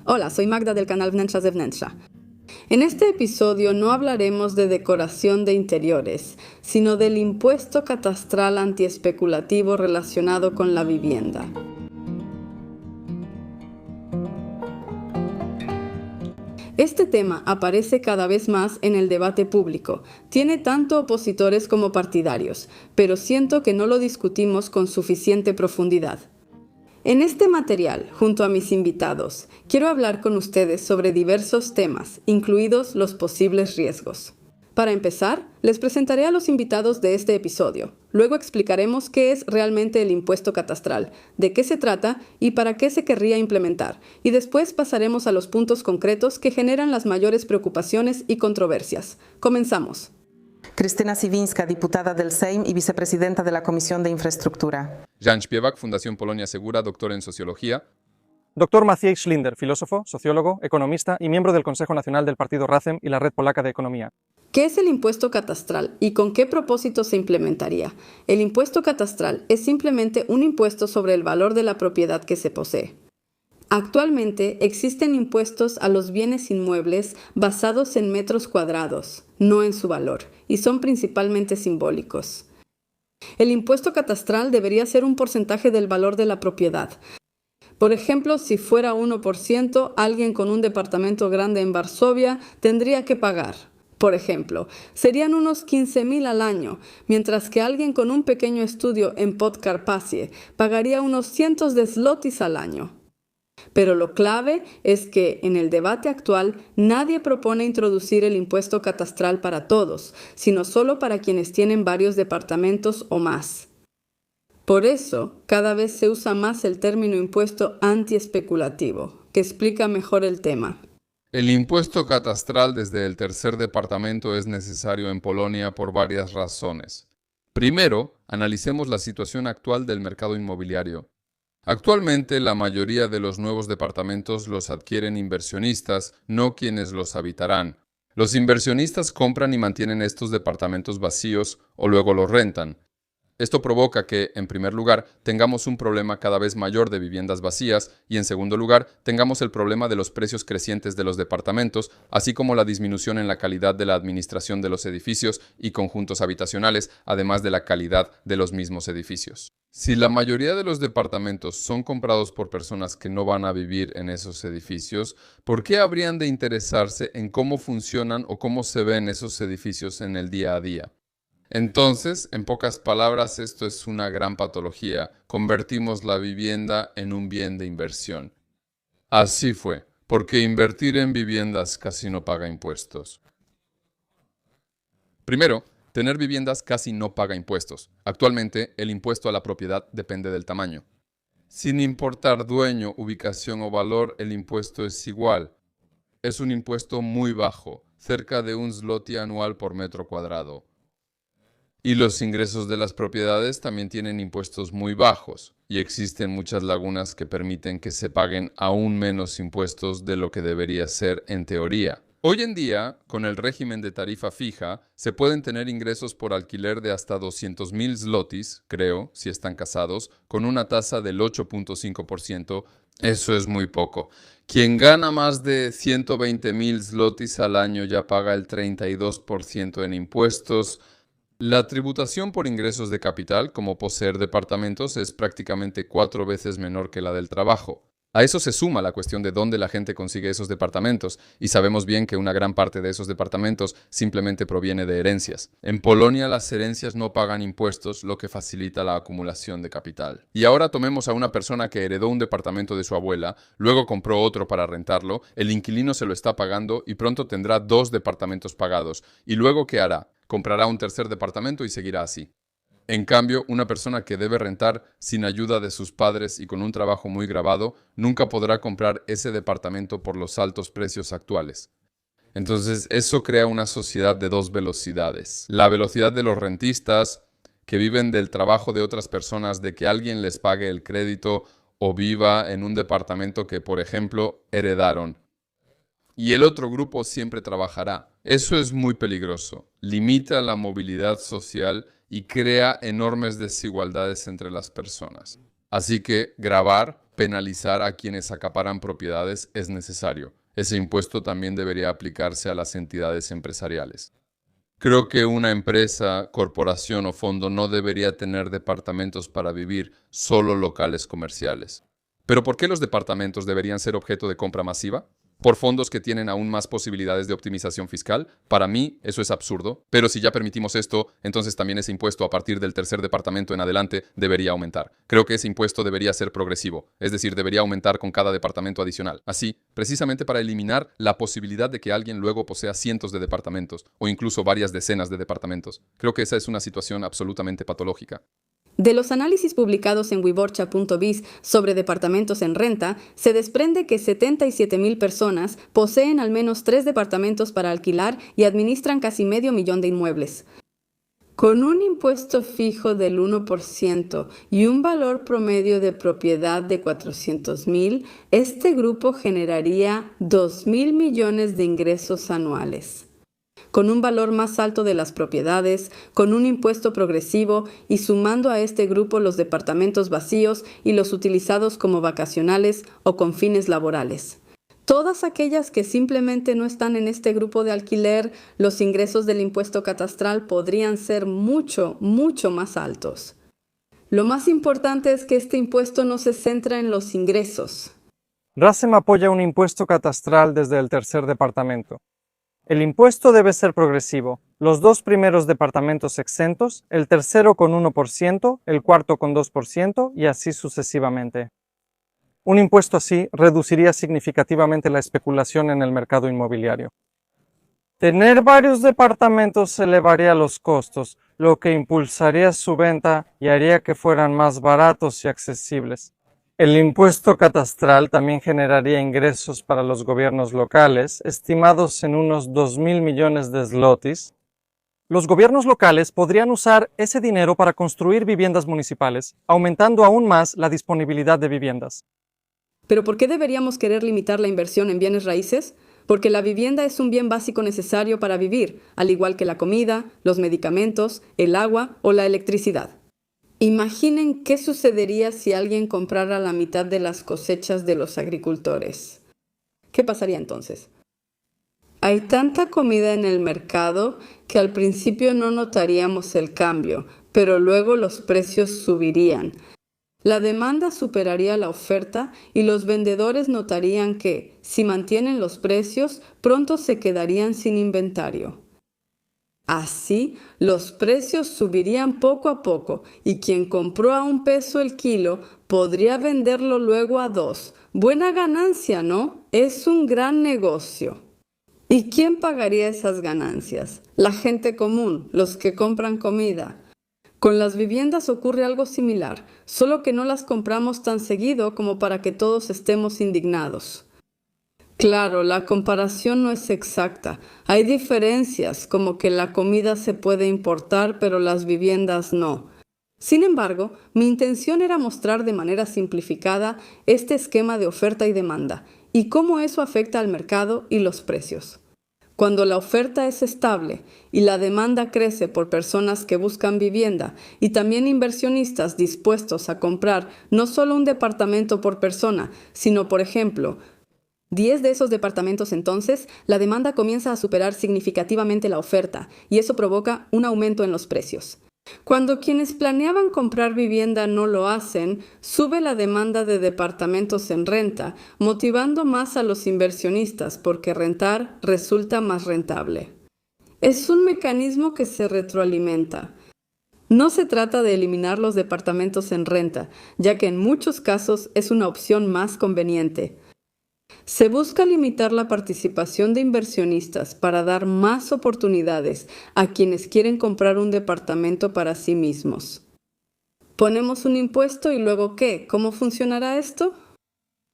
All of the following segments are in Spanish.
Hola, soy Magda del canal Wnętrza Zewnętrza. En este episodio no hablaremos de decoración de interiores, sino del impuesto catastral antiespeculativo relacionado con la vivienda. Este tema aparece cada vez más en el debate público. Tiene tanto opositores como partidarios, pero siento que no lo discutimos con suficiente profundidad. En este material, junto a mis invitados, quiero hablar con ustedes sobre diversos temas, incluidos los posibles riesgos. Para empezar, les presentaré a los invitados de este episodio. Luego explicaremos qué es realmente el impuesto catastral, de qué se trata y para qué se querría implementar. Y después pasaremos a los puntos concretos que generan las mayores preocupaciones y controversias. Comenzamos. Krystyna Siwińska, diputada del Sejm y vicepresidenta de la Comisión de Infraestructura. Jan Śpiewak, Fundación Polonia Segura, doctor en Sociología. Dr. Maciej Schlinder, filósofo, sociólogo, economista y miembro del Consejo Nacional del Partido Razem y la Red Polaca de Economía. ¿Qué es el impuesto catastral y con qué propósito se implementaría? El impuesto catastral es simplemente un impuesto sobre el valor de la propiedad que se posee. Actualmente existen impuestos a los bienes inmuebles basados en metros cuadrados, no en su valor, y son principalmente simbólicos. El impuesto catastral debería ser un porcentaje del valor de la propiedad. Por ejemplo, si fuera 1%, alguien con un departamento grande en Varsovia tendría que pagar. Por ejemplo, serían unos 15.000 al año, mientras que alguien con un pequeño estudio en Podkarpacie pagaría unos cientos de zlotys al año. Pero lo clave es que, en el debate actual, nadie propone introducir el impuesto catastral para todos, sino solo para quienes tienen varios departamentos o más. Por eso, cada vez se usa más el término impuesto antiespeculativo, que explica mejor el tema. El impuesto catastral desde el tercer departamento es necesario en Polonia por varias razones. Primero, analicemos la situación actual del mercado inmobiliario. Actualmente, la mayoría de los nuevos departamentos los adquieren inversionistas, no quienes los habitarán. Los inversionistas compran y mantienen estos departamentos vacíos o luego los rentan. Esto provoca que, en primer lugar, tengamos un problema cada vez mayor de viviendas vacías y, en segundo lugar, tengamos el problema de los precios crecientes de los departamentos, así como la disminución en la calidad de la administración de los edificios y conjuntos habitacionales, además de la calidad de los mismos edificios. Si la mayoría de los departamentos son comprados por personas que no van a vivir en esos edificios, ¿por qué habrían de interesarse en cómo funcionan o cómo se ven esos edificios en el día a día? Entonces, en pocas palabras, esto es una gran patología. Convertimos la vivienda en un bien de inversión. Así fue, porque invertir en viviendas casi no paga impuestos. Primero, tener viviendas casi no paga impuestos. Actualmente, el impuesto a la propiedad depende del tamaño. Sin importar dueño, ubicación o valor, el impuesto es igual. Es un impuesto muy bajo, cerca de 1 zloty anual por metro cuadrado. Y los ingresos de las propiedades también tienen impuestos muy bajos, y existen muchas lagunas que permiten que se paguen aún menos impuestos de lo que debería ser en teoría. Hoy en día, con el régimen de tarifa fija, se pueden tener ingresos por alquiler de hasta 200.000 zlotys, creo, si están casados, con una tasa del 8.5%. Eso es muy poco. Quien gana más de 120.000 zlotys al año ya paga el 32% en impuestos. La tributación por ingresos de capital, como poseer departamentos, es prácticamente 4 veces menor que la del trabajo. A eso se suma la cuestión de dónde la gente consigue esos departamentos, y sabemos bien que una gran parte de esos departamentos simplemente proviene de herencias. En Polonia las herencias no pagan impuestos, lo que facilita la acumulación de capital. Y ahora tomemos a una persona que heredó un departamento de su abuela, luego compró otro para rentarlo, el inquilino se lo está pagando y pronto tendrá 2 departamentos pagados. ¿Y luego qué hará? Comprará un tercer departamento y seguirá así. En cambio, una persona que debe rentar sin ayuda de sus padres y con un trabajo muy gravado, nunca podrá comprar ese departamento por los altos precios actuales. Entonces, eso crea una sociedad de 2 velocidades. La velocidad de los rentistas, que viven del trabajo de otras personas, de que alguien les pague el crédito o viva en un departamento que, por ejemplo, heredaron. Y el otro grupo siempre trabajará. Eso es muy peligroso. Limita la movilidad social y crea enormes desigualdades entre las personas. Así que gravar, penalizar a quienes acaparan propiedades es necesario. Ese impuesto también debería aplicarse a las entidades empresariales. Creo que una empresa, corporación o fondo no debería tener departamentos para vivir, solo locales comerciales. ¿Pero por qué los departamentos deberían ser objeto de compra masiva? ¿Por fondos que tienen aún más posibilidades de optimización fiscal? Para mí, eso es absurdo. Pero si ya permitimos esto, entonces también ese impuesto a partir del tercer departamento en adelante debería aumentar. Creo que ese impuesto debería ser progresivo, es decir, debería aumentar con cada departamento adicional. Así, precisamente para eliminar la posibilidad de que alguien luego posea cientos de departamentos o incluso varias decenas de departamentos. Creo que esa es una situación absolutamente patológica. De los análisis publicados en Wiborcha.biz sobre departamentos en renta, se desprende que 77,000 personas poseen al menos 3 departamentos para alquilar y administran casi 500,000 de inmuebles. Con un impuesto fijo del 1% y un valor promedio de propiedad de 400,000, este grupo generaría 2,000 millones de ingresos anuales. Con un valor más alto de las propiedades, con un impuesto progresivo y sumando a este grupo los departamentos vacíos y los utilizados como vacacionales o con fines laborales. Todas aquellas que simplemente no están en este grupo de alquiler, los ingresos del impuesto catastral podrían ser mucho, mucho más altos. Lo más importante es que este impuesto no se centra en los ingresos. RACEM apoya un impuesto catastral desde el tercer departamento. El impuesto debe ser progresivo, los 2 primeros departamentos exentos, el tercero con 1%, el cuarto con 2% y así sucesivamente. Un impuesto así reduciría significativamente la especulación en el mercado inmobiliario. Tener varios departamentos elevaría los costos, lo que impulsaría su venta y haría que fueran más baratos y accesibles. El impuesto catastral también generaría ingresos para los gobiernos locales, estimados en unos 2,000 millones de zlotys. Los gobiernos locales podrían usar ese dinero para construir viviendas municipales, aumentando aún más la disponibilidad de viviendas. ¿Pero por qué deberíamos querer limitar la inversión en bienes raíces? Porque la vivienda es un bien básico necesario para vivir, al igual que la comida, los medicamentos, el agua o la electricidad. Imaginen qué sucedería si alguien comprara la mitad de las cosechas de los agricultores. ¿Qué pasaría entonces? Hay tanta comida en el mercado que al principio no notaríamos el cambio, pero luego los precios subirían. La demanda superaría la oferta y los vendedores notarían que, si mantienen los precios, pronto se quedarían sin inventario. Así, los precios subirían poco a poco y quien compró a $1 el kilo podría venderlo luego a 2. Buena ganancia, ¿no? Es un gran negocio. ¿Y quién pagaría esas ganancias? La gente común, los que compran comida. Con las viviendas ocurre algo similar, solo que no las compramos tan seguido como para que todos estemos indignados. Claro, la comparación no es exacta. Hay diferencias, como que la comida se puede importar, pero las viviendas no. Sin embargo, mi intención era mostrar de manera simplificada este esquema de oferta y demanda, y cómo eso afecta al mercado y los precios. Cuando la oferta es estable y la demanda crece por personas que buscan vivienda y también inversionistas dispuestos a comprar no solo un departamento por persona, sino, por ejemplo, 10 de esos departamentos, entonces, la demanda comienza a superar significativamente la oferta y eso provoca un aumento en los precios. Cuando quienes planeaban comprar vivienda no lo hacen, sube la demanda de departamentos en renta, motivando más a los inversionistas porque rentar resulta más rentable. Es un mecanismo que se retroalimenta. No se trata de eliminar los departamentos en renta, ya que en muchos casos es una opción más conveniente. Se busca limitar la participación de inversionistas para dar más oportunidades a quienes quieren comprar un departamento para sí mismos. ¿Ponemos un impuesto y luego qué? ¿Cómo funcionará esto?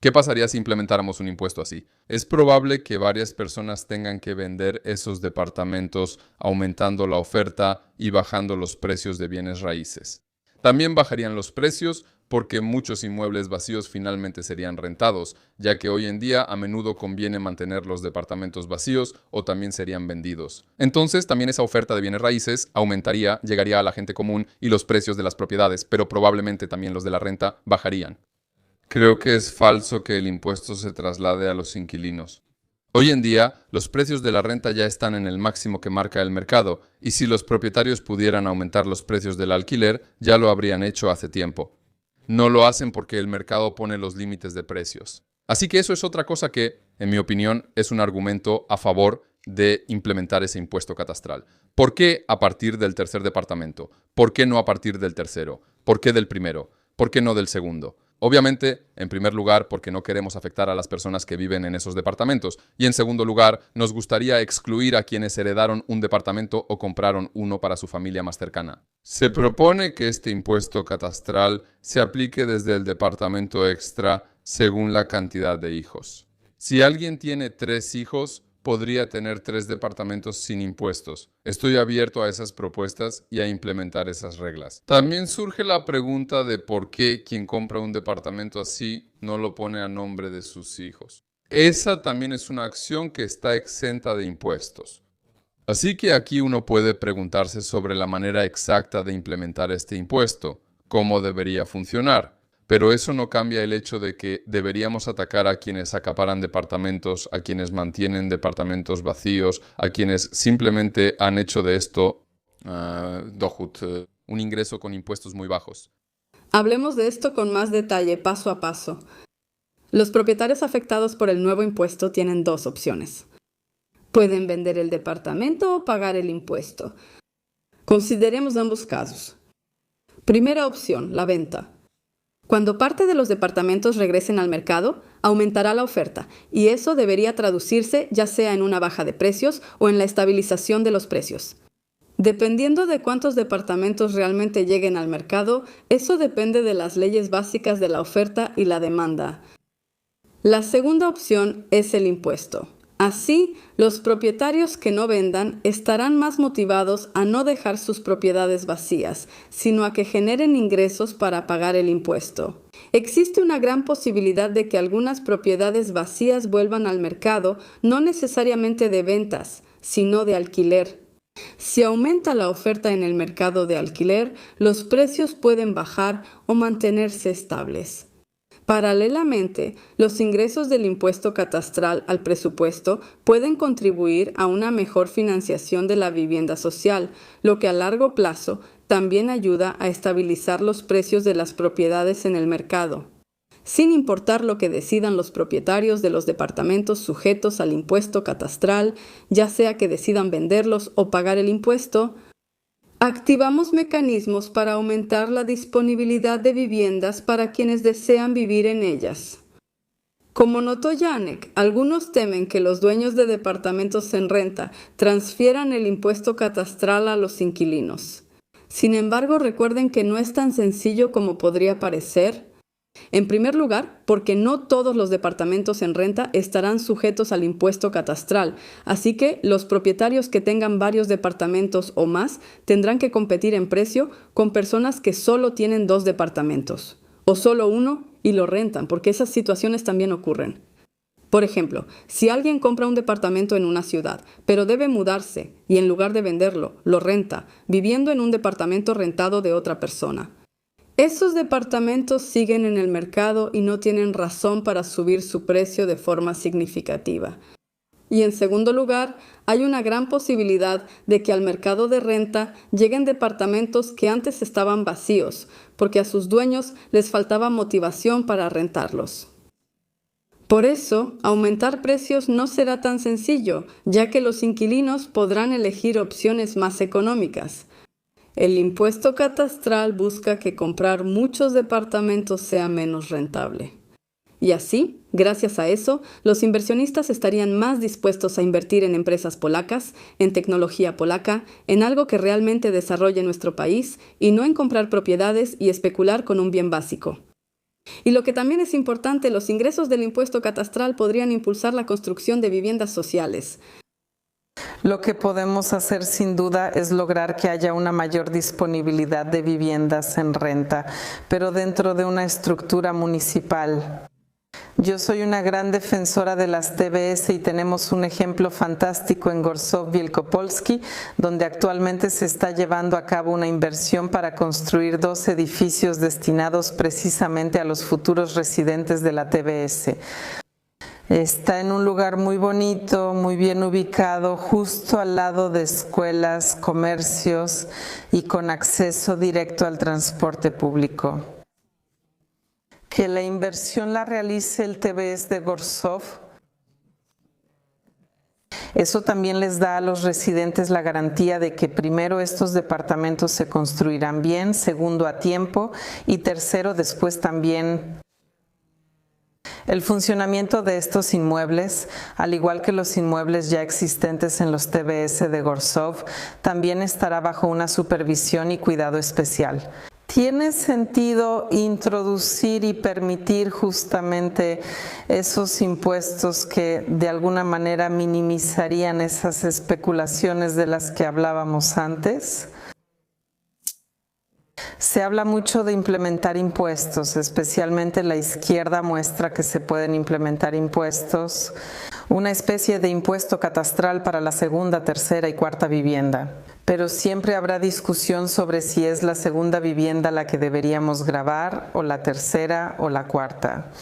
¿Qué pasaría si implementáramos un impuesto así? Es probable que varias personas tengan que vender esos departamentos aumentando la oferta y bajando los precios de bienes raíces. También bajarían los precios porque muchos inmuebles vacíos finalmente serían rentados, ya que hoy en día a menudo conviene mantener los departamentos vacíos o también serían vendidos. Entonces también esa oferta de bienes raíces aumentaría, llegaría a la gente común y los precios de las propiedades, pero probablemente también los de la renta bajarían. Creo que es falso que el impuesto se traslade a los inquilinos. Hoy en día, los precios de la renta ya están en el máximo que marca el mercado, y si los propietarios pudieran aumentar los precios del alquiler, ya lo habrían hecho hace tiempo. No lo hacen porque el mercado pone los límites de precios. Así que eso es otra cosa que, en mi opinión, es un argumento a favor de implementar ese impuesto catastral. ¿Por qué a partir del tercer departamento? ¿Por qué no a partir del tercero? ¿Por qué del primero? ¿Por qué no del segundo? Obviamente, en primer lugar, porque no queremos afectar a las personas que viven en esos departamentos. Y en segundo lugar, nos gustaría excluir a quienes heredaron un departamento o compraron uno para su familia más cercana. Se propone que este impuesto catastral se aplique desde el departamento extra según la cantidad de hijos. Si alguien tiene 3 hijos, podría tener 3 departamentos sin impuestos. Estoy abierto a esas propuestas y a implementar esas reglas. También surge la pregunta de por qué quien compra un departamento así no lo pone a nombre de sus hijos. Esa también es una acción que está exenta de impuestos. Así que aquí uno puede preguntarse sobre la manera exacta de implementar este impuesto, cómo debería funcionar. Pero eso no cambia el hecho de que deberíamos atacar a quienes acaparan departamentos, a quienes mantienen departamentos vacíos, a quienes simplemente han hecho de esto un ingreso con impuestos muy bajos. Hablemos de esto con más detalle, paso a paso. Los propietarios afectados por el nuevo impuesto tienen 2 opciones. Pueden vender el departamento o pagar el impuesto. Consideremos ambos casos. Primera opción, la venta. Cuando parte de los departamentos regresen al mercado, aumentará la oferta, y eso debería traducirse ya sea en una baja de precios o en la estabilización de los precios. Dependiendo de cuántos departamentos realmente lleguen al mercado, eso depende de las leyes básicas de la oferta y la demanda. La segunda opción es el impuesto. Así, los propietarios que no vendan estarán más motivados a no dejar sus propiedades vacías, sino a que generen ingresos para pagar el impuesto. Existe una gran posibilidad de que algunas propiedades vacías vuelvan al mercado, no necesariamente de ventas, sino de alquiler. Si aumenta la oferta en el mercado de alquiler, los precios pueden bajar o mantenerse estables. Paralelamente, los ingresos del impuesto catastral al presupuesto pueden contribuir a una mejor financiación de la vivienda social, lo que a largo plazo también ayuda a estabilizar los precios de las propiedades en el mercado. Sin importar lo que decidan los propietarios de los departamentos sujetos al impuesto catastral, ya sea que decidan venderlos o pagar el impuesto, activamos mecanismos para aumentar la disponibilidad de viviendas para quienes desean vivir en ellas. Como notó Janek, algunos temen que los dueños de departamentos en renta transfieran el impuesto catastral a los inquilinos. Sin embargo, recuerden que no es tan sencillo como podría parecer. En primer lugar, porque no todos los departamentos en renta estarán sujetos al impuesto catastral, así que los propietarios que tengan varios departamentos o más tendrán que competir en precio con personas que solo tienen 2 departamentos, o solo uno y lo rentan, porque esas situaciones también ocurren. Por ejemplo, si alguien compra un departamento en una ciudad, pero debe mudarse y en lugar de venderlo, lo renta, viviendo en un departamento rentado de otra persona. Esos departamentos siguen en el mercado y no tienen razón para subir su precio de forma significativa. Y en segundo lugar, hay una gran posibilidad de que al mercado de renta lleguen departamentos que antes estaban vacíos, porque a sus dueños les faltaba motivación para rentarlos. Por eso, aumentar precios no será tan sencillo, ya que los inquilinos podrán elegir opciones más económicas. El impuesto catastral busca que comprar muchos departamentos sea menos rentable. Y así, gracias a eso, los inversionistas estarían más dispuestos a invertir en empresas polacas, en tecnología polaca, en algo que realmente desarrolle nuestro país y no en comprar propiedades y especular con un bien básico. Y lo que también es importante, los ingresos del impuesto catastral podrían impulsar la construcción de viviendas sociales. Lo que podemos hacer sin duda es lograr que haya una mayor disponibilidad de viviendas en renta, pero dentro de una estructura municipal. Yo soy una gran defensora de las TBS y tenemos un ejemplo fantástico en Gorzów-Wielkopolski, donde actualmente se está llevando a cabo una inversión para construir 2 edificios destinados precisamente a los futuros residentes de la TBS. Está en un lugar muy bonito, muy bien ubicado, justo al lado de escuelas, comercios y con acceso directo al transporte público. Que la inversión la realice el TBS de Gorzów. Eso también les da a los residentes la garantía de que primero estos departamentos se construirán bien, segundo a tiempo y tercero después también el funcionamiento de estos inmuebles, al igual que los inmuebles ya existentes en los TBS de Gorzów, también estará bajo una supervisión y cuidado especial. ¿Tiene sentido introducir y permitir justamente esos impuestos que de alguna manera minimizarían esas especulaciones de las que hablábamos antes? Se habla mucho de implementar impuestos, especialmente la izquierda muestra que se pueden implementar impuestos, una especie de impuesto catastral para la segunda, tercera y cuarta vivienda. Pero siempre habrá discusión sobre si es la segunda vivienda la que deberíamos gravar o la tercera o la cuarta.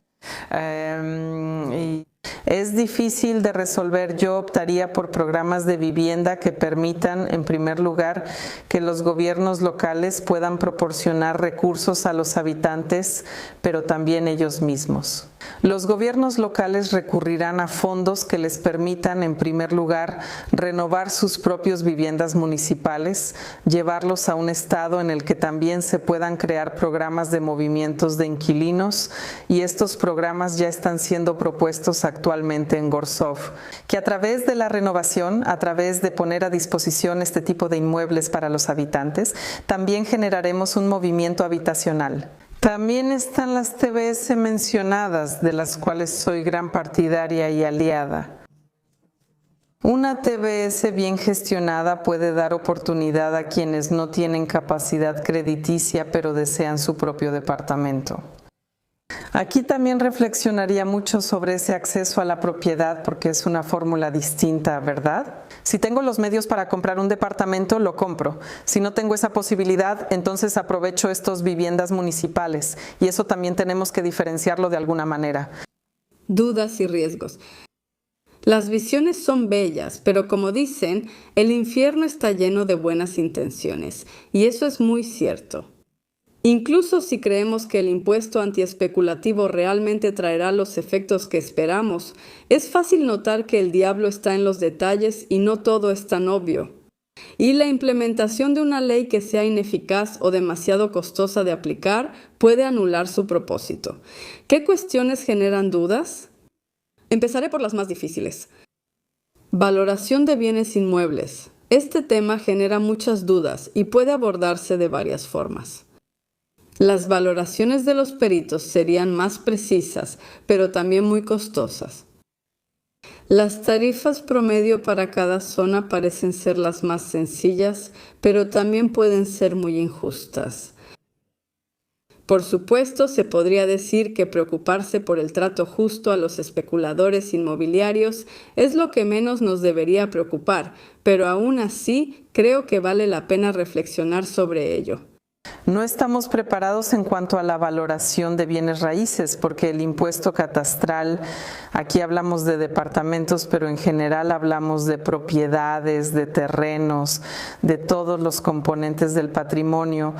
Es difícil de resolver. Yo optaría por programas de vivienda que permitan, en primer lugar, que los gobiernos locales puedan proporcionar recursos a los habitantes, pero también ellos mismos. Los gobiernos locales recurrirán a fondos que les permitan, en primer lugar, renovar sus propias viviendas municipales, llevarlos a un estado en el que también se puedan crear programas de movimientos de inquilinos, y estos programas ya están siendo propuestos actualmente en Gorzów, que a través de la renovación, a través de poner a disposición este tipo de inmuebles para los habitantes, también generaremos un movimiento habitacional. También están las TBS mencionadas, de las cuales soy gran partidaria y aliada. Una TBS bien gestionada puede dar oportunidad a quienes no tienen capacidad crediticia pero desean su propio departamento. Aquí también reflexionaría mucho sobre ese acceso a la propiedad porque es una fórmula distinta, ¿verdad? Si tengo los medios para comprar un departamento, lo compro. Si no tengo esa posibilidad, entonces aprovecho estas viviendas municipales y eso también tenemos que diferenciarlo de alguna manera. Dudas y riesgos. Las visiones son bellas, pero como dicen, el infierno está lleno de buenas intenciones, y eso es muy cierto. Incluso si creemos que el impuesto antiespeculativo realmente traerá los efectos que esperamos, es fácil notar que el diablo está en los detalles y no todo es tan obvio. Y la implementación de una ley que sea ineficaz o demasiado costosa de aplicar puede anular su propósito. ¿Qué cuestiones generan dudas? Empezaré por las más difíciles. Valoración de bienes inmuebles. Este tema genera muchas dudas y puede abordarse de varias formas. Las valoraciones de los peritos serían más precisas, pero también muy costosas. Las tarifas promedio para cada zona parecen ser las más sencillas, pero también pueden ser muy injustas. Por supuesto, se podría decir que preocuparse por el trato justo a los especuladores inmobiliarios es lo que menos nos debería preocupar, pero aún así creo que vale la pena reflexionar sobre ello. No estamos preparados en cuanto a la valoración de bienes raíces, porque el impuesto catastral, aquí hablamos de departamentos, pero en general hablamos de propiedades, de terrenos, de todos los componentes del patrimonio.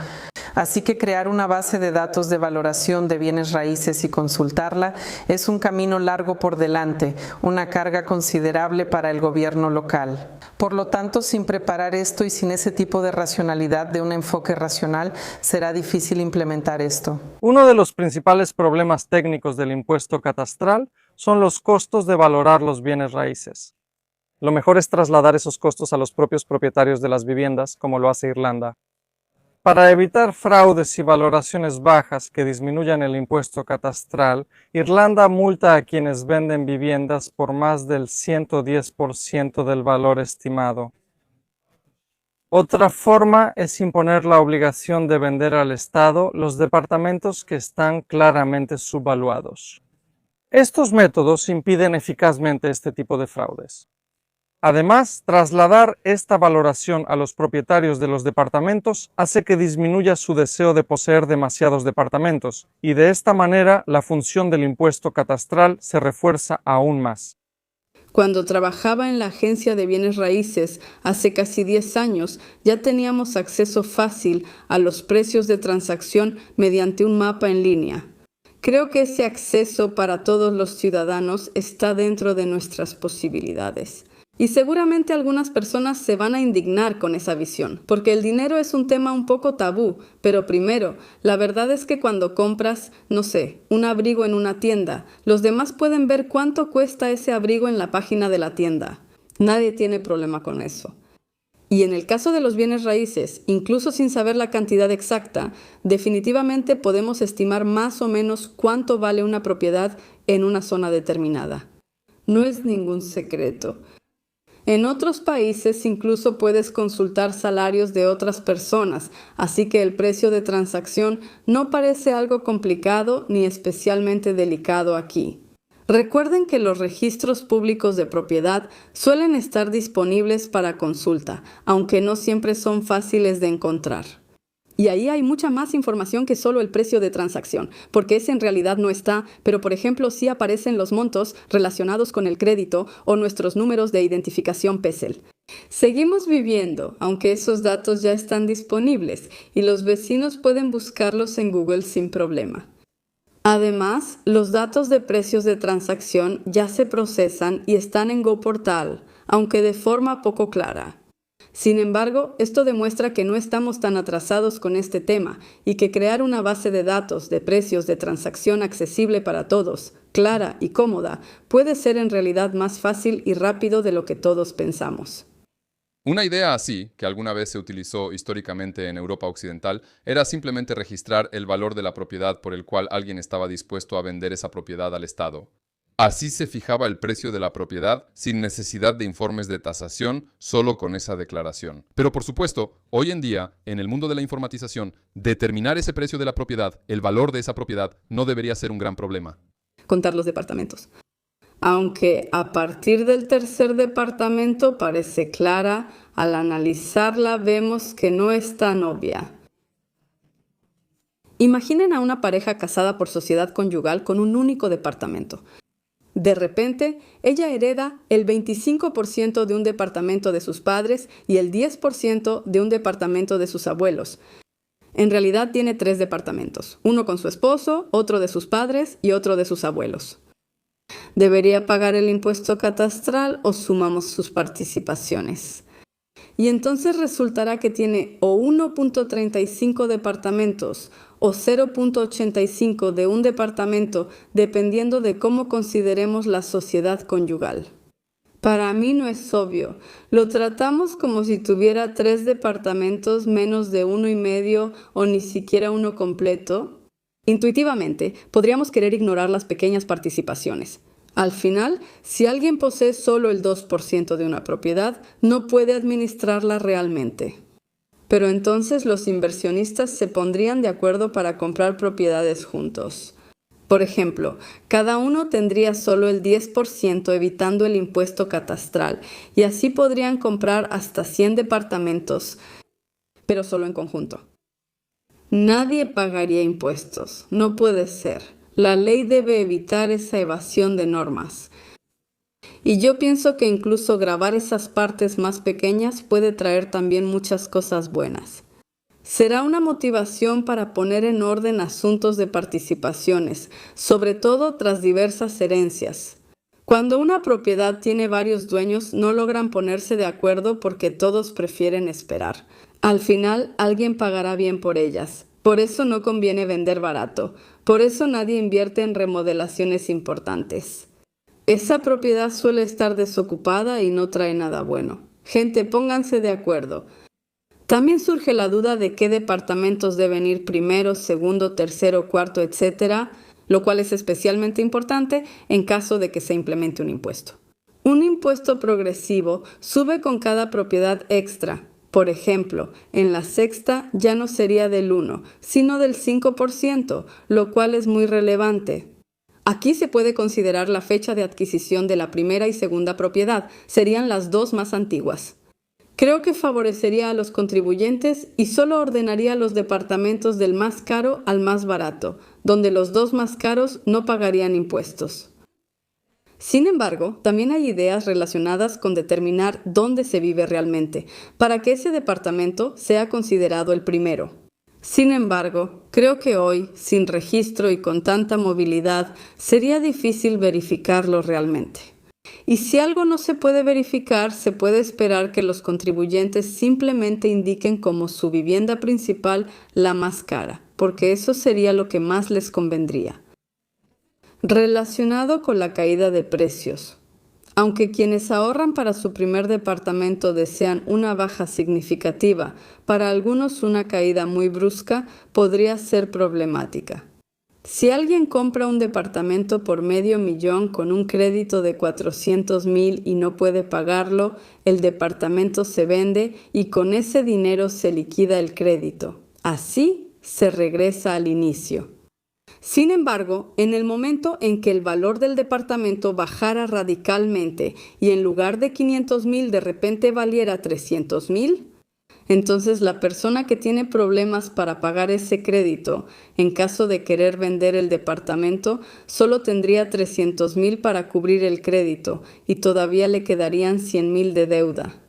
Así que crear una base de datos de valoración de bienes raíces y consultarla es un camino largo por delante, una carga considerable para el gobierno local. Por lo tanto, sin preparar esto y sin ese tipo de racionalidad, de un enfoque racional, será difícil implementar esto. Uno de los principales problemas técnicos del impuesto catastral son los costos de valorar los bienes raíces. Lo mejor es trasladar esos costos a los propios propietarios de las viviendas, como lo hace Irlanda. Para evitar fraudes y valoraciones bajas que disminuyan el impuesto catastral, Irlanda multa a quienes venden viviendas por más del 110% del valor estimado. Otra forma es imponer la obligación de vender al Estado los departamentos que están claramente subvaluados. Estos métodos impiden eficazmente este tipo de fraudes. Además, trasladar esta valoración a los propietarios de los departamentos hace que disminuya su deseo de poseer demasiados departamentos, y de esta manera la función del impuesto catastral se refuerza aún más. Cuando trabajaba en la agencia de bienes raíces hace casi 10 años, ya teníamos acceso fácil a los precios de transacción mediante un mapa en línea. Creo que ese acceso para todos los ciudadanos está dentro de nuestras posibilidades. Y seguramente algunas personas se van a indignar con esa visión, porque el dinero es un tema un poco tabú, pero primero, la verdad es que cuando compras, no sé, un abrigo en una tienda, los demás pueden ver cuánto cuesta ese abrigo en la página de la tienda. Nadie tiene problema con eso. Y en el caso de los bienes raíces, incluso sin saber la cantidad exacta, definitivamente podemos estimar más o menos cuánto vale una propiedad en una zona determinada. No es ningún secreto. En otros países incluso puedes consultar salarios de otras personas, así que el precio de transacción no parece algo complicado ni especialmente delicado aquí. Recuerden que los registros públicos de propiedad suelen estar disponibles para consulta, aunque no siempre son fáciles de encontrar. Y ahí hay mucha más información que solo el precio de transacción, porque ese en realidad no está, pero por ejemplo sí aparecen los montos relacionados con el crédito o nuestros números de identificación PESEL. Seguimos viviendo, aunque esos datos ya están disponibles, y los vecinos pueden buscarlos en Google sin problema. Además, los datos de precios de transacción ya se procesan y están en GoPortal, aunque de forma poco clara. Sin embargo, esto demuestra que no estamos tan atrasados con este tema y que crear una base de datos de precios de transacción accesible para todos, clara y cómoda, puede ser en realidad más fácil y rápido de lo que todos pensamos. Una idea así, que alguna vez se utilizó históricamente en Europa Occidental, era simplemente registrar el valor de la propiedad por el cual alguien estaba dispuesto a vender esa propiedad al Estado. Así se fijaba el precio de la propiedad sin necesidad de informes de tasación, solo con esa declaración. Pero por supuesto, hoy en día, en el mundo de la informatización, determinar ese precio de la propiedad, el valor de esa propiedad, no debería ser un gran problema. Contar los departamentos. Aunque a partir del tercer departamento parece clara, al analizarla vemos que no es tan obvia. Imaginen a una pareja casada por sociedad conyugal con un único departamento. De repente, ella hereda el 25% de un departamento de sus padres y el 10% de un departamento de sus abuelos. En realidad tiene 3 departamentos, uno con su esposo, otro de sus padres y otro de sus abuelos. ¿Debería pagar el impuesto catastral o sumamos sus participaciones? Y entonces resultará que tiene o 1.35 departamentos o 0.85 de un departamento, dependiendo de cómo consideremos la sociedad conyugal. Para mí no es obvio. Lo tratamos como si tuviera 3 departamentos menos de 1,5 o ni siquiera uno completo. Intuitivamente, podríamos querer ignorar las pequeñas participaciones. Al final, si alguien posee solo el 2% de una propiedad, no puede administrarla realmente. Pero entonces los inversionistas se pondrían de acuerdo para comprar propiedades juntos. Por ejemplo, cada uno tendría solo el 10% evitando el impuesto catastral y así podrían comprar hasta 100 departamentos, pero solo en conjunto. Nadie pagaría impuestos, no puede ser. La ley debe evitar esa evasión de normas. Y yo pienso que incluso grabar esas partes más pequeñas puede traer también muchas cosas buenas. Será una motivación para poner en orden asuntos de participaciones, sobre todo tras diversas herencias. Cuando una propiedad tiene varios dueños, no logran ponerse de acuerdo porque todos prefieren esperar. Al final, alguien pagará bien por ellas. Por eso no conviene vender barato. Por eso nadie invierte en remodelaciones importantes. Esa propiedad suele estar desocupada y no trae nada bueno. Gente, pónganse de acuerdo. También surge la duda de qué departamentos deben ir primero, segundo, tercero, cuarto, etc., lo cual es especialmente importante en caso de que se implemente un impuesto. Un impuesto progresivo sube con cada propiedad extra. Por ejemplo, en la sexta ya no sería del 1, sino del 5%, lo cual es muy relevante. Aquí se puede considerar la fecha de adquisición de la primera y segunda propiedad, serían las dos más antiguas. Creo que favorecería a los contribuyentes y solo ordenaría los departamentos del más caro al más barato, donde los dos más caros no pagarían impuestos. Sin embargo, también hay ideas relacionadas con determinar dónde se vive realmente, para que ese departamento sea considerado el primero. Sin embargo, creo que hoy, sin registro y con tanta movilidad, sería difícil verificarlo realmente. Y si algo no se puede verificar, se puede esperar que los contribuyentes simplemente indiquen como su vivienda principal la más cara, porque eso sería lo que más les convendría. Relacionado con la caída de precios. Aunque quienes ahorran para su primer departamento desean una baja significativa, para algunos una caída muy brusca podría ser problemática. Si alguien compra un departamento por $500,000 con un crédito de $400,000 y no puede pagarlo, el departamento se vende y con ese dinero se liquida el crédito. Así se regresa al inicio. Sin embargo, en el momento en que el valor del departamento bajara radicalmente y en lugar de $500,000 de repente valiera $300,000, entonces la persona que tiene problemas para pagar ese crédito, en caso de querer vender el departamento, solo tendría $300,000 para cubrir el crédito y todavía le quedarían $100,000 de deuda.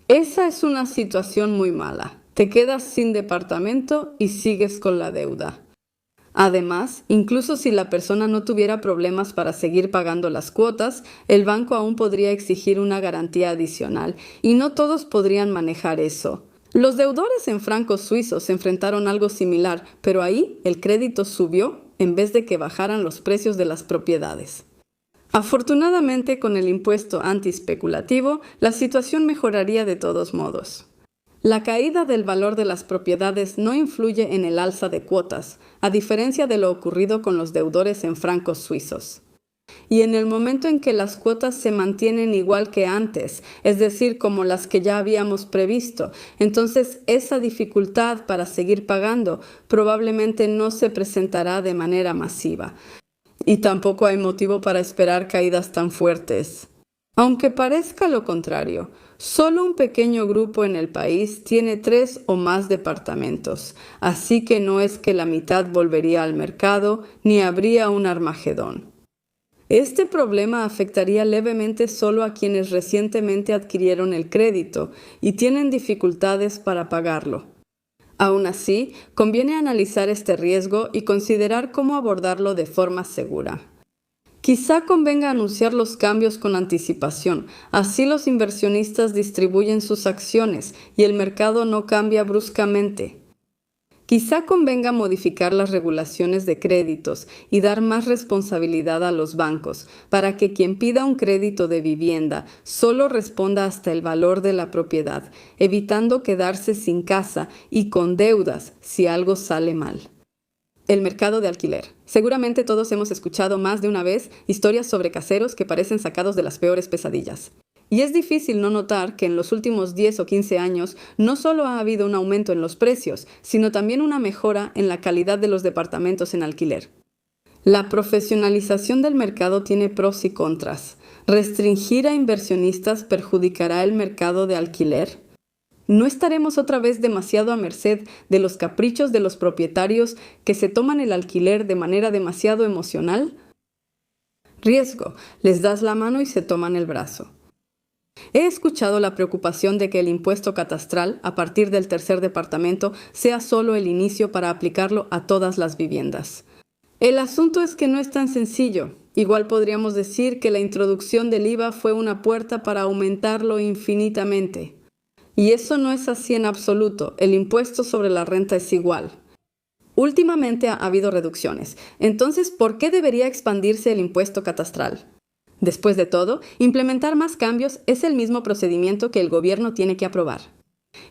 Esa es una situación muy mala. Te quedas sin departamento y sigues con la deuda. Además, incluso si la persona no tuviera problemas para seguir pagando las cuotas, el banco aún podría exigir una garantía adicional y no todos podrían manejar eso. Los deudores en francos suizos enfrentaron algo similar, pero ahí el crédito subió en vez de que bajaran los precios de las propiedades. Afortunadamente, con el impuesto antiespeculativo, la situación mejoraría de todos modos. La caída del valor de las propiedades no influye en el alza de cuotas, a diferencia de lo ocurrido con los deudores en francos suizos. Y en el momento en que las cuotas se mantienen igual que antes, es decir, como las que ya habíamos previsto, entonces esa dificultad para seguir pagando probablemente no se presentará de manera masiva. Y tampoco hay motivo para esperar caídas tan fuertes. Aunque parezca lo contrario, solo un pequeño grupo en el país tiene 3 o más departamentos, así que no es que la mitad volvería al mercado ni habría un Armagedón. Este problema afectaría levemente solo a quienes recientemente adquirieron el crédito y tienen dificultades para pagarlo. Aún así, conviene analizar este riesgo y considerar cómo abordarlo de forma segura. Quizá convenga anunciar los cambios con anticipación, así los inversionistas distribuyen sus acciones y el mercado no cambia bruscamente. Quizá convenga modificar las regulaciones de créditos y dar más responsabilidad a los bancos para que quien pida un crédito de vivienda solo responda hasta el valor de la propiedad, evitando quedarse sin casa y con deudas si algo sale mal. El mercado de alquiler. Seguramente todos hemos escuchado más de una vez historias sobre caseros que parecen sacados de las peores pesadillas. Y es difícil no notar que en los últimos 10 o 15 años no solo ha habido un aumento en los precios, sino también una mejora en la calidad de los departamentos en alquiler. La profesionalización del mercado tiene pros y contras. ¿Restringir a inversionistas perjudicará el mercado de alquiler? ¿No estaremos otra vez demasiado a merced de los caprichos de los propietarios que se toman el alquiler de manera demasiado emocional? Riesgo. Les das la mano y se toman el brazo. He escuchado la preocupación de que el impuesto catastral, a partir del tercer departamento, sea solo el inicio para aplicarlo a todas las viviendas. El asunto es que no es tan sencillo. Igual podríamos decir que la introducción del IVA fue una puerta para aumentarlo infinitamente. Y eso no es así en absoluto. El impuesto sobre la renta es igual. Últimamente ha habido reducciones. Entonces, ¿por qué debería expandirse el impuesto catastral? Después de todo, implementar más cambios es el mismo procedimiento que el gobierno tiene que aprobar.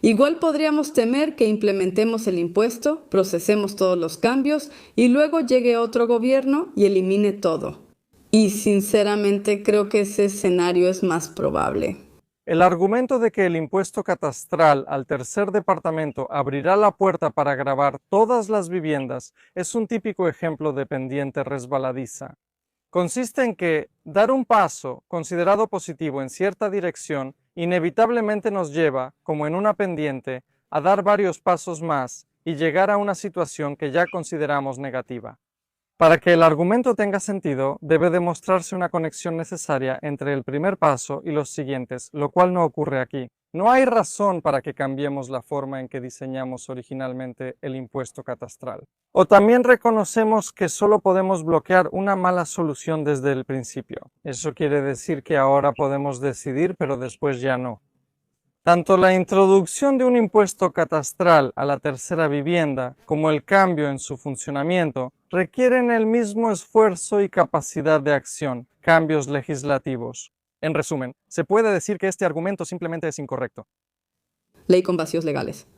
Igual podríamos temer que implementemos el impuesto, procesemos todos los cambios y luego llegue otro gobierno y elimine todo. Y sinceramente creo que ese escenario es más probable. El argumento de que el impuesto catastral al tercer departamento abrirá la puerta para gravar todas las viviendas es un típico ejemplo de pendiente resbaladiza. consiste en que dar un paso considerado positivo en cierta dirección inevitablemente nos lleva, como en una pendiente, a dar varios pasos más y llegar a una situación que ya consideramos negativa. Para que el argumento tenga sentido, debe demostrarse una conexión necesaria entre el primer paso y los siguientes, lo cual no ocurre aquí. No hay razón para que cambiemos la forma en que diseñamos originalmente el impuesto catastral. O también reconocemos que solo podemos bloquear una mala solución desde el principio. Eso quiere decir que ahora podemos decidir, pero después ya no. Tanto la introducción de un impuesto catastral a la tercera vivienda como el cambio en su funcionamiento requieren el mismo esfuerzo y capacidad de acción, cambios legislativos. En resumen, se puede decir que este argumento simplemente es incorrecto. Ley con vacíos legales.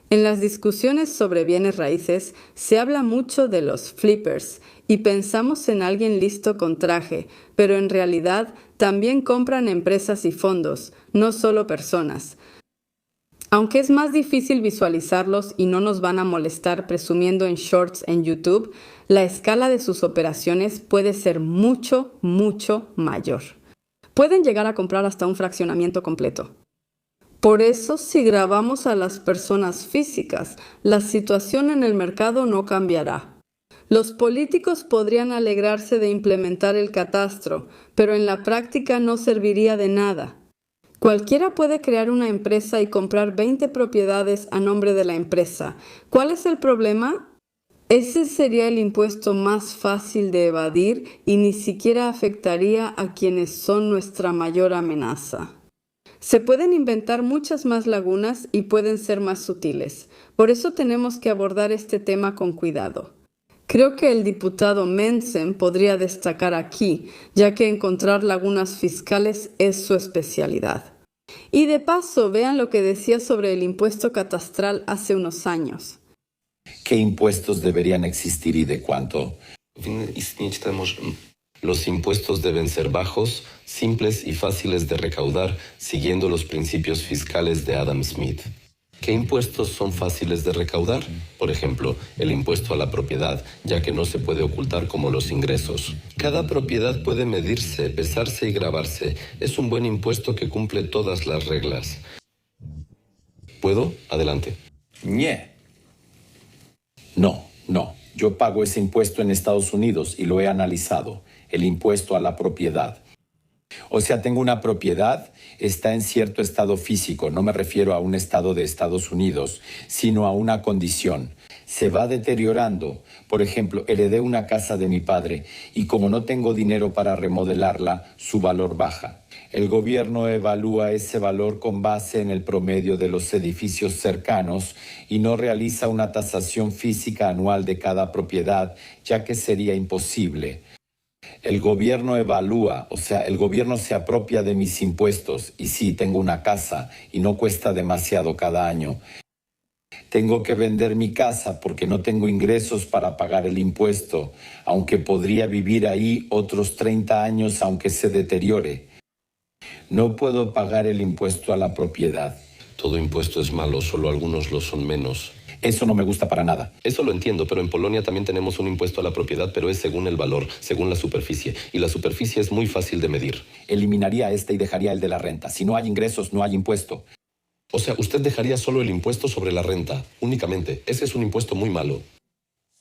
En las discusiones sobre bienes raíces se habla mucho de los flippers y pensamos en alguien listo con traje, pero en realidad también compran empresas y fondos, no solo personas. Aunque es más difícil visualizarlos y no nos van a molestar presumiendo en shorts en YouTube, la escala de sus operaciones puede ser mucho, mucho mayor. Pueden llegar a comprar hasta un fraccionamiento completo. Por eso, si grabamos a las personas físicas, la situación en el mercado no cambiará. Los políticos podrían alegrarse de implementar el catastro, pero en la práctica no serviría de nada. Cualquiera puede crear una empresa y comprar 20 propiedades a nombre de la empresa. ¿Cuál es el problema? Ese sería el impuesto más fácil de evadir y ni siquiera afectaría a quienes son nuestra mayor amenaza. Se pueden inventar muchas más lagunas y pueden ser más sutiles. Por eso tenemos que abordar este tema con cuidado. Creo que el diputado Mensen podría destacar aquí, ya que encontrar lagunas fiscales es su especialidad. Y de paso, vean lo que decía sobre el impuesto catastral hace unos años. ¿Qué impuestos deberían existir y de cuánto? Los impuestos deben ser bajos, simples y fáciles de recaudar, siguiendo los principios fiscales de Adam Smith. ¿Qué impuestos son fáciles de recaudar? Por ejemplo, el impuesto a la propiedad, ya que no se puede ocultar como los ingresos. Cada propiedad puede medirse, pesarse y grabarse. Es un buen impuesto que cumple todas las reglas. ¿Puedo? Adelante. No. Yo pago ese impuesto en Estados Unidos y lo he analizado. El impuesto a la propiedad. O sea, tengo una propiedad, está en cierto estado físico, no me refiero a un estado de Estados Unidos, sino a una condición. Se va deteriorando. Por ejemplo, heredé una casa de mi padre y como no tengo dinero para remodelarla, su valor baja. El gobierno evalúa ese valor con base en el promedio de los edificios cercanos y no realiza una tasación física anual de cada propiedad, ya que sería imposible. El gobierno evalúa, o sea, el gobierno se apropia de mis impuestos y sí, tengo una casa y no cuesta demasiado cada año. Tengo que vender mi casa porque no tengo ingresos para pagar el impuesto, aunque podría vivir ahí otros 30 años aunque se deteriore. No puedo pagar el impuesto a la propiedad. Todo impuesto es malo, solo algunos lo son menos. Eso no me gusta para nada. Eso lo entiendo, pero en Polonia también tenemos un impuesto a la propiedad, pero es según el valor, según la superficie. Y la superficie es muy fácil de medir. Eliminaría este y dejaría el de la renta. Si no hay ingresos, no hay impuesto. O sea, usted dejaría solo el impuesto sobre la renta, únicamente. Ese es un impuesto muy malo.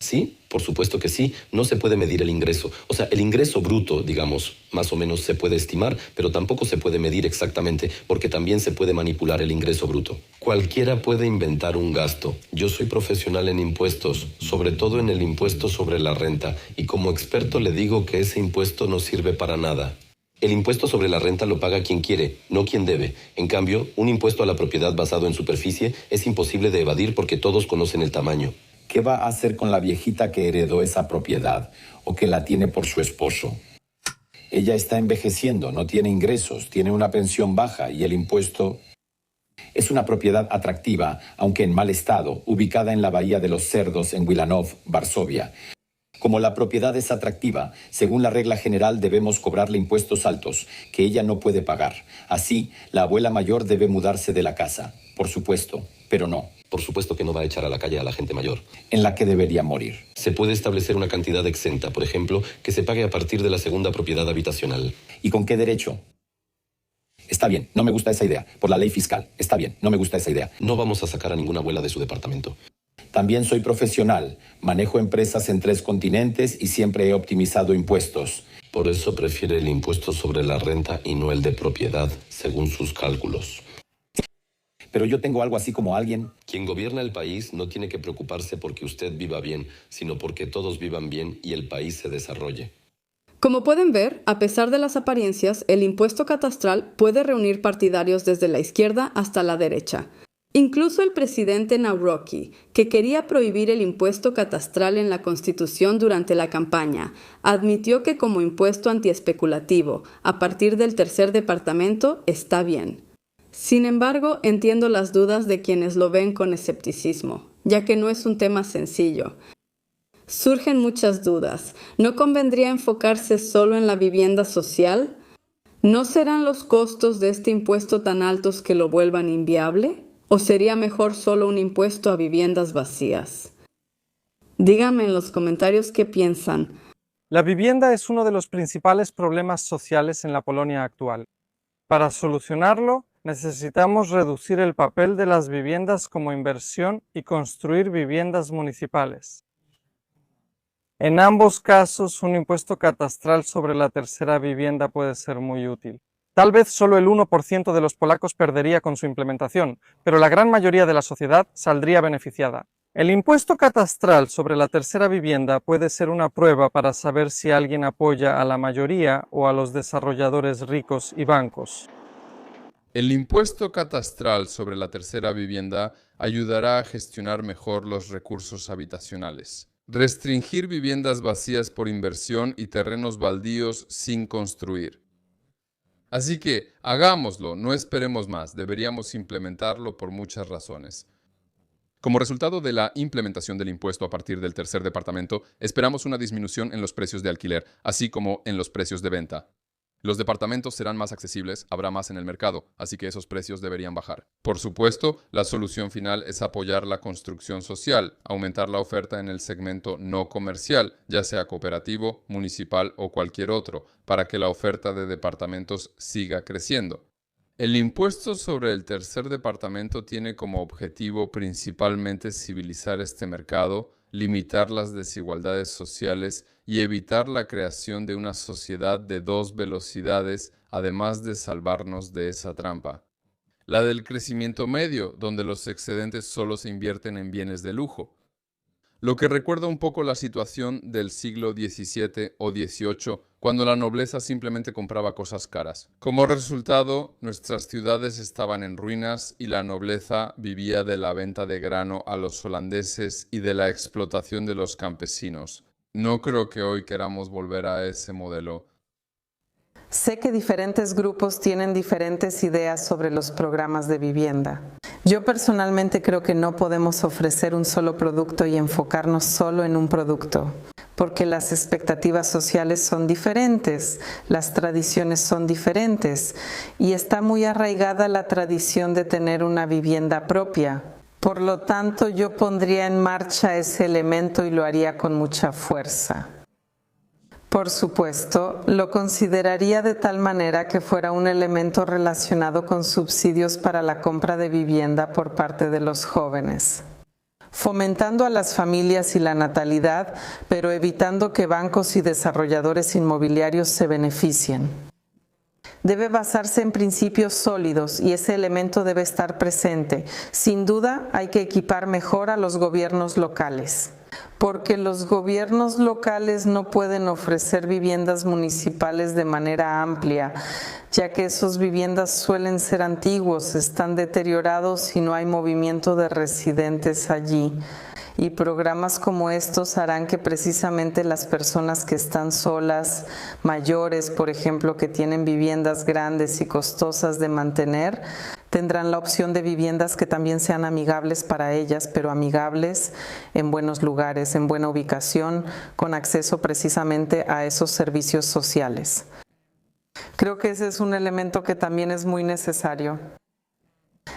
Sí, por supuesto que sí, no se puede medir el ingreso. O sea, el ingreso bruto, digamos, más o menos se puede estimar, pero tampoco se puede medir exactamente porque también se puede manipular el ingreso bruto. Cualquiera puede inventar un gasto. Yo soy profesional en impuestos, sobre todo en el impuesto sobre la renta, y como experto le digo que ese impuesto no sirve para nada. El impuesto sobre la renta lo paga quien quiere, no quien debe. En cambio, un impuesto a la propiedad basado en superficie es imposible de evadir porque todos conocen el tamaño. ¿Qué va a hacer con la viejita que heredó esa propiedad o que la tiene por su esposo? Ella está envejeciendo, no tiene ingresos, tiene una pensión baja y el impuesto... Es una propiedad atractiva, aunque en mal estado, ubicada en la Bahía de los Cerdos en Wilanów, Varsovia. Como la propiedad es atractiva, según la regla general debemos cobrarle impuestos altos, que ella no puede pagar. Así, la abuela mayor debe mudarse de la casa. Por supuesto, pero no. Por supuesto que no va a echar a la calle a la gente mayor. En la que debería morir. Se puede establecer una cantidad exenta, por ejemplo, que se pague a partir de la segunda propiedad habitacional. ¿Y con qué derecho? Está bien, no me gusta esa idea. Por la ley fiscal. Está bien, no me gusta esa idea. No vamos a sacar a ninguna abuela de su departamento. También soy profesional. Manejo empresas en 3 continentes y siempre he optimizado impuestos. Por eso prefiere el impuesto sobre la renta y no el de propiedad, según sus cálculos. Pero yo tengo algo así como alguien. Quien gobierna el país no tiene que preocuparse porque usted viva bien, sino porque todos vivan bien y el país se desarrolle. Como pueden ver, a pesar de las apariencias, el impuesto catastral puede reunir partidarios desde la izquierda hasta la derecha. Incluso el presidente Nawrocki, que quería prohibir el impuesto catastral en la Constitución durante la campaña, admitió que como impuesto antiespeculativo, a partir del tercer departamento, está bien. Sin embargo, entiendo las dudas de quienes lo ven con escepticismo, ya que no es un tema sencillo. Surgen muchas dudas. ¿No convendría enfocarse solo en la vivienda social? ¿No serán los costos de este impuesto tan altos que lo vuelvan inviable? ¿O sería mejor solo un impuesto a viviendas vacías? Díganme en los comentarios qué piensan. La vivienda es uno de los principales problemas sociales en la Polonia actual. Para solucionarlo, necesitamos reducir el papel de las viviendas como inversión y construir viviendas municipales. En ambos casos, un impuesto catastral sobre la tercera vivienda puede ser muy útil. Tal vez solo el 1% de los polacos perdería con su implementación, pero la gran mayoría de la sociedad saldría beneficiada. El impuesto catastral sobre la tercera vivienda puede ser una prueba para saber si alguien apoya a la mayoría o a los desarrolladores ricos y bancos. El impuesto catastral sobre la tercera vivienda ayudará a gestionar mejor los recursos habitacionales. Restringir viviendas vacías por inversión y terrenos baldíos sin construir. Así que hagámoslo, no esperemos más, deberíamos implementarlo por muchas razones. Como resultado de la implementación del impuesto a partir del tercer departamento, esperamos una disminución en los precios de alquiler, así como en los precios de venta. Los departamentos serán más accesibles, habrá más en el mercado, así que esos precios deberían bajar. Por supuesto, la solución final es apoyar la construcción social, aumentar la oferta en el segmento no comercial, ya sea cooperativo, municipal o cualquier otro, para que la oferta de departamentos siga creciendo. El impuesto sobre el tercer departamento tiene como objetivo principalmente civilizar este mercado, limitar las desigualdades sociales y evitar la creación de una sociedad de 2 velocidades, además de salvarnos de esa trampa. La del crecimiento medio, donde los excedentes solo se invierten en bienes de lujo. Lo que recuerda un poco la situación del siglo XVII o XVIII, cuando la nobleza simplemente compraba cosas caras. Como resultado, nuestras ciudades estaban en ruinas y la nobleza vivía de la venta de grano a los holandeses y de la explotación de los campesinos. No creo que hoy queramos volver a ese modelo. Sé que diferentes grupos tienen diferentes ideas sobre los programas de vivienda. Yo personalmente creo que no podemos ofrecer un solo producto y enfocarnos solo en un producto, porque las expectativas sociales son diferentes, las tradiciones son diferentes y está muy arraigada la tradición de tener una vivienda propia. Por lo tanto, yo pondría en marcha ese elemento y lo haría con mucha fuerza. Por supuesto, lo consideraría de tal manera que fuera un elemento relacionado con subsidios para la compra de vivienda por parte de los jóvenes, fomentando a las familias y la natalidad, pero evitando que bancos y desarrolladores inmobiliarios se beneficien. Debe basarse en principios sólidos y ese elemento debe estar presente. Sin duda, hay que equipar mejor a los gobiernos locales, porque los gobiernos locales no pueden ofrecer viviendas municipales de manera amplia, ya que esas viviendas suelen ser antiguos, están deteriorados y no hay movimiento de residentes allí. Y programas como estos harán que precisamente las personas que están solas, mayores, por ejemplo, que tienen viviendas grandes y costosas de mantener, tendrán la opción de viviendas que también sean amigables para ellas, pero amigables en buenos lugares, en buena ubicación, con acceso precisamente a esos servicios sociales. Creo que ese es un elemento que también es muy necesario.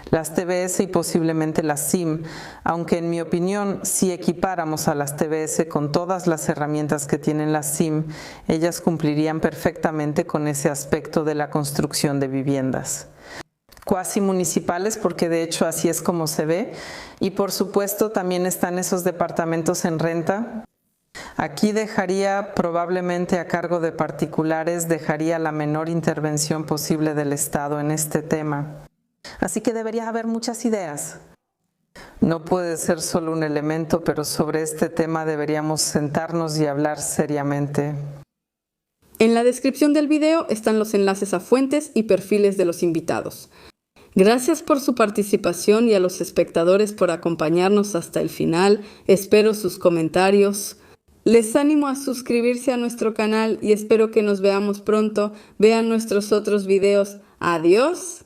las TBS y posiblemente las SIM, aunque en mi opinión, si equipáramos a las TBS con todas las herramientas que tienen las SIM, ellas cumplirían perfectamente con ese aspecto de la construcción de viviendas cuasi municipales, porque de hecho así es como se ve, y por supuesto también están esos departamentos en renta. Aquí dejaría probablemente a cargo de particulares, dejaría la menor intervención posible del Estado en este tema. Así que debería haber muchas ideas. No puede ser solo un elemento, pero sobre este tema deberíamos sentarnos y hablar seriamente. En la descripción del video están los enlaces a fuentes y perfiles de los invitados. Gracias por su participación y a los espectadores por acompañarnos hasta el final. Espero sus comentarios. Les animo a suscribirse a nuestro canal y espero que nos veamos pronto. Vean nuestros otros videos. Adiós.